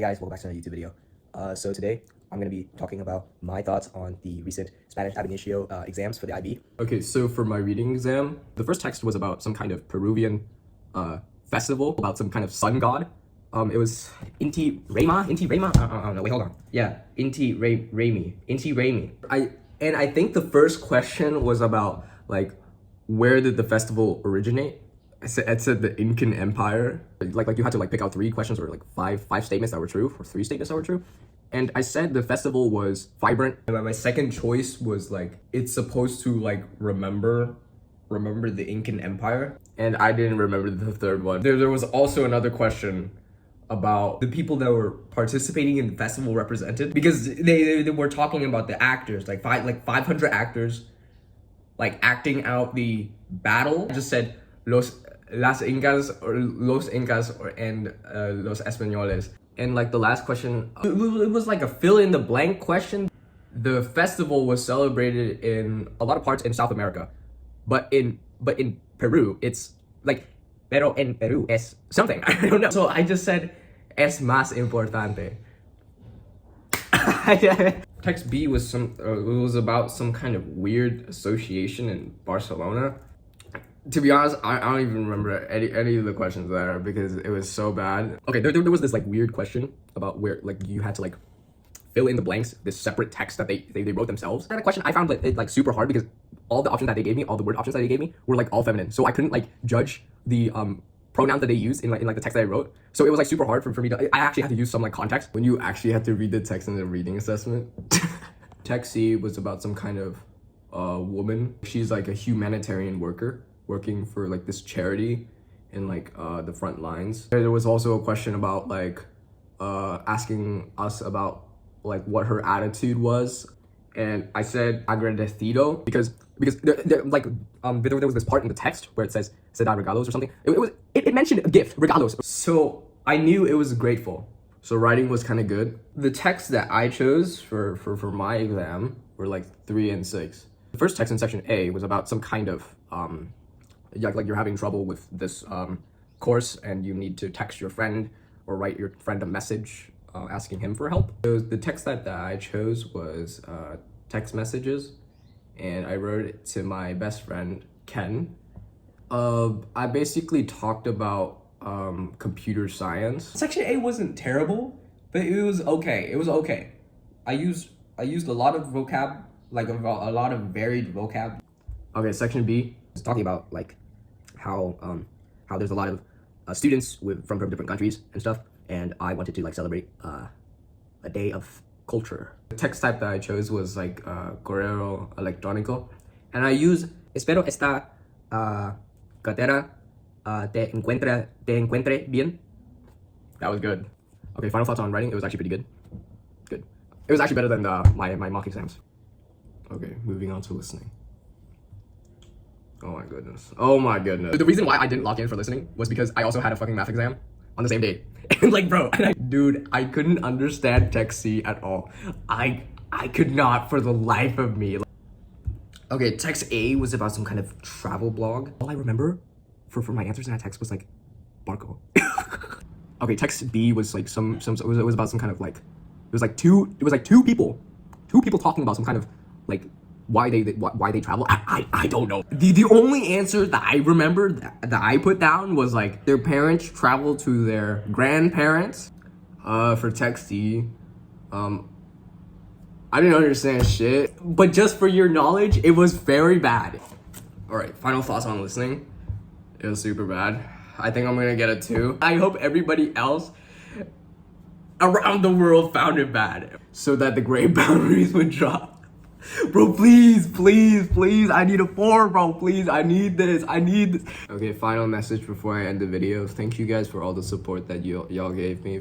Hey guys, welcome back to another YouTube video. So today I'm going to be talking about my thoughts on the recent Spanish ab initio exams for the IB. Okay, so for my reading exam, the first text was about some kind of Peruvian festival, about some kind of sun god. It was Inti Raymi? No, wait, hold on. Yeah, Inti Raymi. I think the first question was about, like, where did the festival originate? It said the Incan Empire. Like you had to like pick out 3 questions or like five statements that were true, or 3 statements that were true. And I said the festival was vibrant. And my second choice was like, it's supposed to like remember the Incan Empire. And I didn't remember the third one. There was also another question about the people that were participating in the festival represented, because they were talking about the actors, like 500 actors, like acting out the battle. I just said Los Incas and Los Españoles. And like the last question, it was like a fill in the blank question. The festival was celebrated in a lot of parts in South America, but in Peru, it's like, pero en Peru es something. I don't know. So I just said, es más importante. Text B was it was about some kind of weird association in Barcelona. To be honest, I don't even remember any of the questions there because it was so bad. Okay, there was this like weird question about where like you had to like fill in the blanks, this separate text that they wrote themselves. And a question I found like super hard because all the options that they gave me, all the word options that they gave me were like all feminine. So I couldn't like judge the pronouns that they used in like the text that I wrote. So it was like super hard for me to, I actually had to use some like context. When you actually had to read the text in the reading assessment. Text C was about some kind of woman. She's like a humanitarian worker working for like this charity in like the front lines. There was also a question about like asking us about like what her attitude was, and I said agradecido because there was this part in the text where it says "se da regalos" or something. It mentioned a gift, regalos. So I knew it was grateful. So writing was kind of good. The texts that I chose for my exam were like 3 and 6. The first text in section A was about some kind of like you're having trouble with this course and you need to text your friend or write your friend a message asking him for help. So the text that I chose was text messages, and I wrote it to my best friend, Ken. I basically talked about computer science. Section A wasn't terrible, but it was okay. It was okay. I used a lot of vocab, like a lot of varied vocab. Okay, section B is talking about like how there's a lot of students from different countries and stuff, and I wanted to like celebrate a day of culture. The text type that I chose was like correo electrónico, and I use espero esta cartera te encuentre bien. That was good. Okay, final thoughts on writing. It was actually pretty good. Good. It was actually better than my mock exams. Okay, moving on to listening. Oh my goodness. Oh my goodness. The reason why I didn't lock in for listening was because I also had a fucking math exam on the same day. And like, bro, dude, I couldn't understand text C at all. I could not for the life of me. Okay, text A was about some kind of travel blog. All I remember for my answers in that text was like Barco. Okay, text B was like it was about some kind of like, it was like two people talking about some kind of like why they travel. I don't know. The only answer that I remember that I put down was like their parents travel to their grandparents. For text D, I didn't understand shit, but just for your knowledge, it was very bad. All right, final thoughts on listening. It was super bad. I think I'm gonna get a 2. I hope everybody else around the world found it bad so that the grade boundaries would drop. Bro, please, I need a 4, bro, please, I need this. Okay, final message before I end the video. Thank you guys for all the support that y'all gave me.